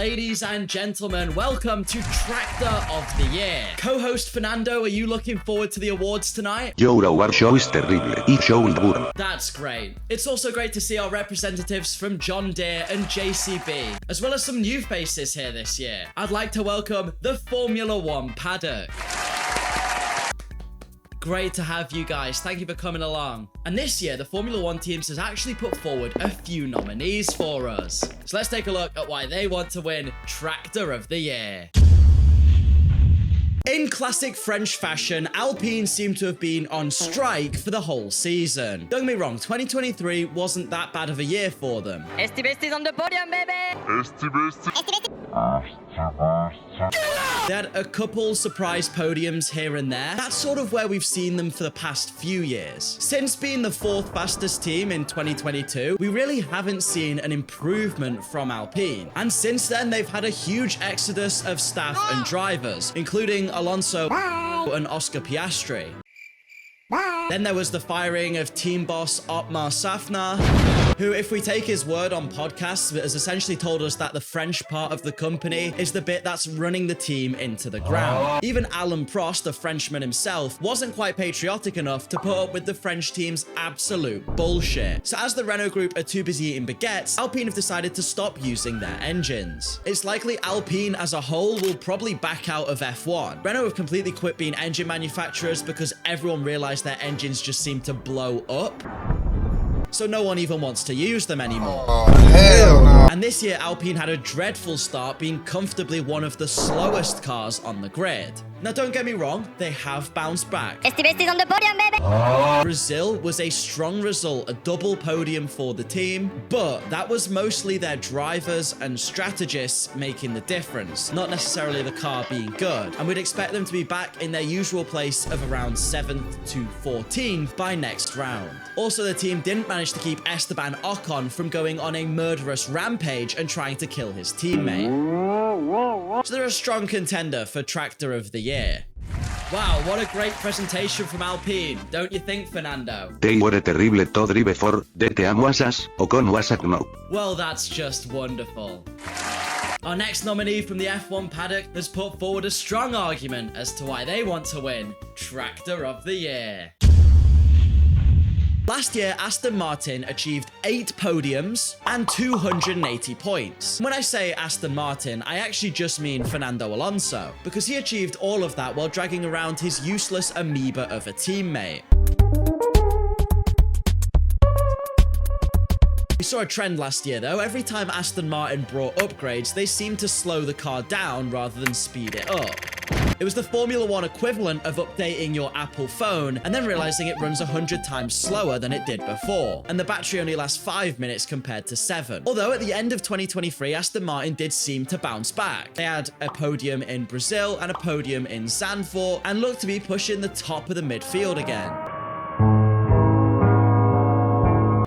Ladies and gentlemen, welcome to Tractor of the Year. Co-host Fernando, are you looking forward to the awards tonight? Yo, our show is terrible. Y show is burro. That's great. It's also great to see our representatives from John Deere and JCB, as well as some new faces here this year. I'd like to welcome the Formula One paddock. Great to have you guys. Thank you for coming along. And this year, the Formula One teams has actually put forward a few nominees for us. So let's take a look at why they want to win Tractor of the Year. In classic French fashion, Alpine seem to have been on strike for the whole season. Don't get me wrong, 2023 wasn't that bad of a year for them. Esti on the podium, baby! They had a couple surprise podiums here and there. That's sort of where we've seen them for the past few years. Since being the fourth fastest team in 2022, we really haven't seen an improvement from Alpine. And since then, they've had a huge exodus of staff and drivers, including Alonso and Oscar Piastri. Then there was the firing of team boss Otmar Safnauer, who, if we take his word on podcasts, has essentially told us that the French part of the company is the bit that's running the team into the ground. Even Alain Prost, the Frenchman himself, wasn't quite patriotic enough to put up with the French team's absolute bullshit. So as the Renault group are too busy eating baguettes, Alpine have decided to stop using their engines. It's likely Alpine as a whole will probably back out of F1. Renault have completely quit being engine manufacturers because everyone realized their engines just seem to blow up. So no one even wants to use them anymore. Oh, hell no. And this year, Alpine had a dreadful start, being comfortably one of the slowest cars on the grid. Now, don't get me wrong, they have bounced back. Esti on the podium, baby! Brazil was a strong result, a double podium for the team, but that was mostly their drivers and strategists making the difference, not necessarily the car being good. And we'd expect them to be back in their usual place of around 7th to 14th by next round. Also, the team didn't manage to keep Esteban Ocon from going on a murderous rampage and trying to kill his teammate. So they're a strong contender for Tractor of the Year. Wow, what a great presentation from Alpine, don't you think, Fernando? They were terrible to drive for, DTM wasas, Ocon wasak no. Well, that's just wonderful. Our next nominee from the F1 paddock has put forward a strong argument as to why they want to win Tractor of the Year. Last year, Aston Martin achieved 8 podiums and 280 points. When I say Aston Martin, I actually just mean Fernando Alonso, because he achieved all of that while dragging around his useless amoeba of a teammate. We saw a trend last year though. Every time Aston Martin brought upgrades, they seemed to slow the car down rather than speed it up. It was the Formula One equivalent of updating your Apple phone and then realizing it runs 100 times slower than it did before, and the battery only lasts 5 minutes compared to 7. Although at the end of 2023, Aston Martin did seem to bounce back. They had a podium in Brazil and a podium in Zandvoort and looked to be pushing the top of the midfield again.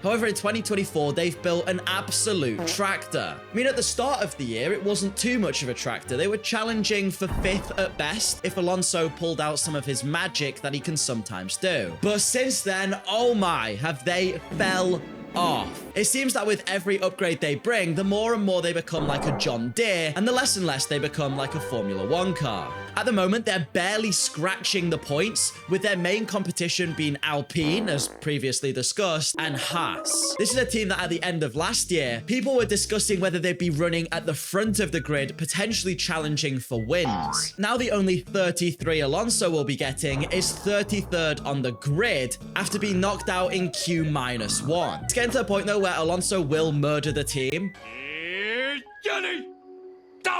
However, in 2024, they've built an absolute tractor. I mean, at the start of the year, it wasn't too much of a tractor. They were challenging for 5th at best if Alonso pulled out some of his magic that he can sometimes do. But since then, oh my, have they fell off. It seems that with every upgrade they bring, the more and more they become like a John Deere, and the less and less they become like a Formula One car. At the moment, they're barely scratching the points, with their main competition being Alpine, as previously discussed, and Haas. This is a team that at the end of last year, people were discussing whether they'd be running at the front of the grid, potentially challenging for wins. Now the only 33 Alonso will be getting is 33rd on the grid after being knocked out in Q-1. It's getting to a point though where Alonso will murder the team.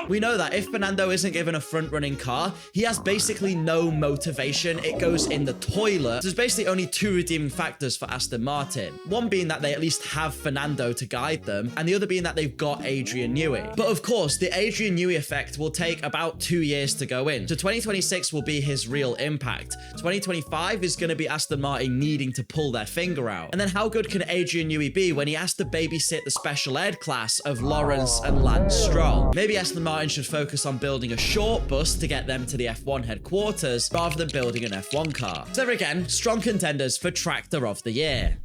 We know that if Fernando isn't given a front-running car, he has basically no motivation. It goes in the toilet. There's basically only 2 redeeming factors for Aston Martin. One being that they at least have Fernando to guide them, and the other being that they've got Adrian Newey. But of course, the Adrian Newey effect will take about 2 years to go in. So 2026 will be his real impact. 2025 is going to be Aston Martin needing to pull their finger out. And then how good can Adrian Newey be when he has to babysit the special ed class of Lawrence and Lance Stroll? Maybe Aston Martin should focus on building a short bus to get them to the F1 headquarters rather than building an F1 car. So again, strong contenders for Tractor of the Year.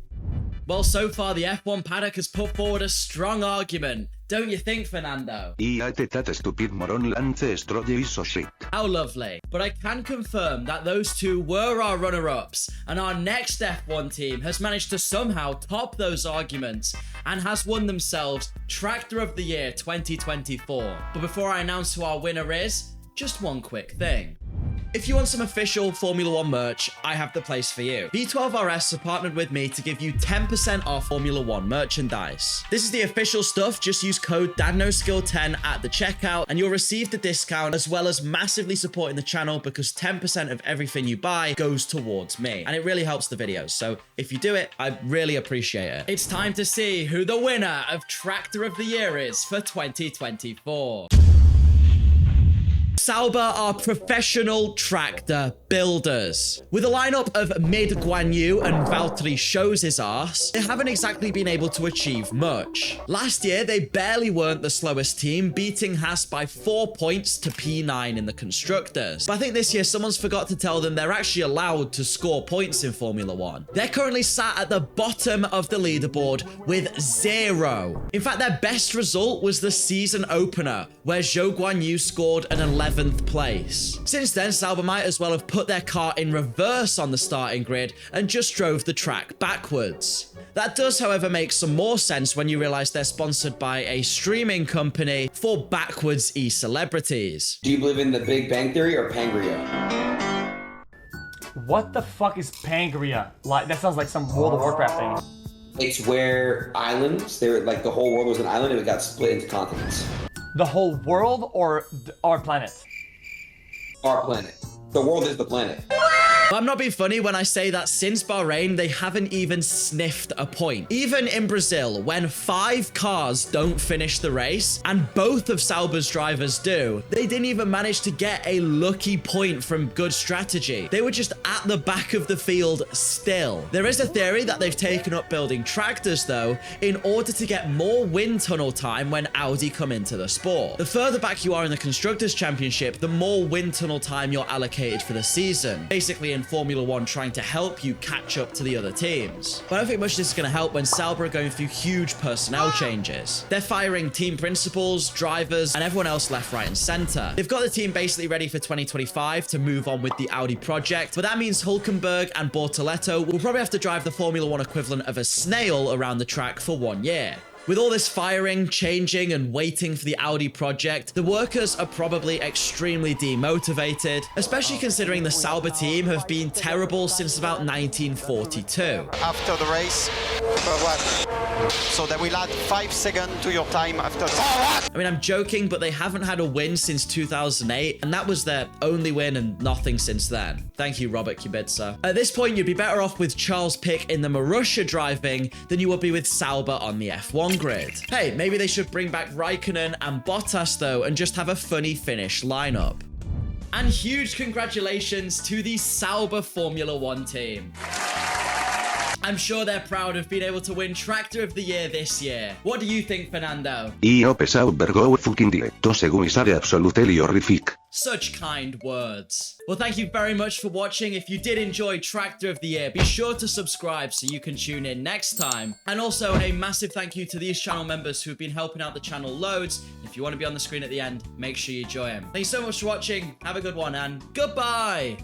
Well, so far the F1 paddock has put forward a strong argument. Don't you think, Fernando? that stupid moron Lance Stroll is so shit. How lovely. But I can confirm that those two were our runner-ups, and our next F1 team has managed to somehow top those arguments and has won themselves Tractor of the Year 2024. But before I announce who our winner is, just one quick thing. If you want some official Formula 1 merch, I have the place for you. V12RS have partnered with me to give you 10% off Formula 1 merchandise. This is the official stuff. Just use code DANNOSKILL10 at the checkout and you'll receive the discount, as well as massively supporting the channel, because 10% of everything you buy goes towards me and it really helps the videos. So if you do it, I really appreciate it. It's time to see who the winner of Tractor of the Year is for 2024. Saba are professional tractor builders. With a lineup of Mid Guan Yu and Valtteri shows his arse, they haven't exactly been able to achieve much. Last year, they barely weren't the slowest team, beating Haas by 4 points to P9 in the Constructors. But I think this year, someone's forgot to tell them they're actually allowed to score points in Formula 1. They're currently sat at the bottom of the leaderboard with 0. In fact, their best result was the season opener, where Zhou Guan Yu scored an 11th place. Since then, Saba might as well have put their car in reverse on the starting grid and just drove the track backwards. That does, however, make some more sense when you realize they're sponsored by a streaming company for backwards e-celebrities. Do you believe in the Big Bang Theory or Pangria? What the fuck is Pangria? Like, that sounds like some World of Warcraft thing. It's where islands, they were like the whole world was an island and it got split into continents. The whole world or our planet? Our planet. The world is the planet. But I'm not being funny when I say that since Bahrain, they haven't even sniffed a point. Even in Brazil, when 5 cars don't finish the race, and both of Sauber's drivers do, they didn't even manage to get a lucky point from good strategy. They were just at the back of the field still. There is a theory that they've taken up building tractors, though, in order to get more wind tunnel time when Audi come into the sport. The further back you are in the Constructors' Championship, the more wind tunnel time you're allocated for the season. Basically, in Formula 1 trying to help you catch up to the other teams. But I don't think much of this is going to help when Saba are going through huge personnel changes. They're firing team principals, drivers, and everyone else left, right, and center. They've got the team basically ready for 2025 to move on with the Audi project, but that means Hülkenberg and Bortoleto will probably have to drive the Formula 1 equivalent of a snail around the track for 1 year. With all this firing, changing, and waiting for the Audi project, the workers are probably extremely demotivated, especially considering the Sauber team have been terrible since about 1942. After the race, so that will add 5 seconds to your time after. I mean, I'm joking, but they haven't had a win since 2008, and that was their only win and nothing since then. Thank you, Robert Kubica. At this point, you'd be better off with Charles Pic in the Marussia driving than you would be with Sauber on the F1 grid. Hey, maybe they should bring back Raikkonen and Bottas, though, and just have a funny finish lineup. And huge congratulations to the Sauber Formula 1 team. I'm sure they're proud of being able to win Tractor of the Year this year. What do you think, Fernando? Io pensavo go fucking diretto según sare absolutely horrific. Such kind words. Well, thank you very much for watching. If you did enjoy Tractor of the Year, be sure to subscribe so you can tune in next time. And also a massive thank you to these channel members who've been helping out the channel loads. If you want to be on the screen at the end, make sure you join them. Thanks so much for watching. Have a good one and goodbye.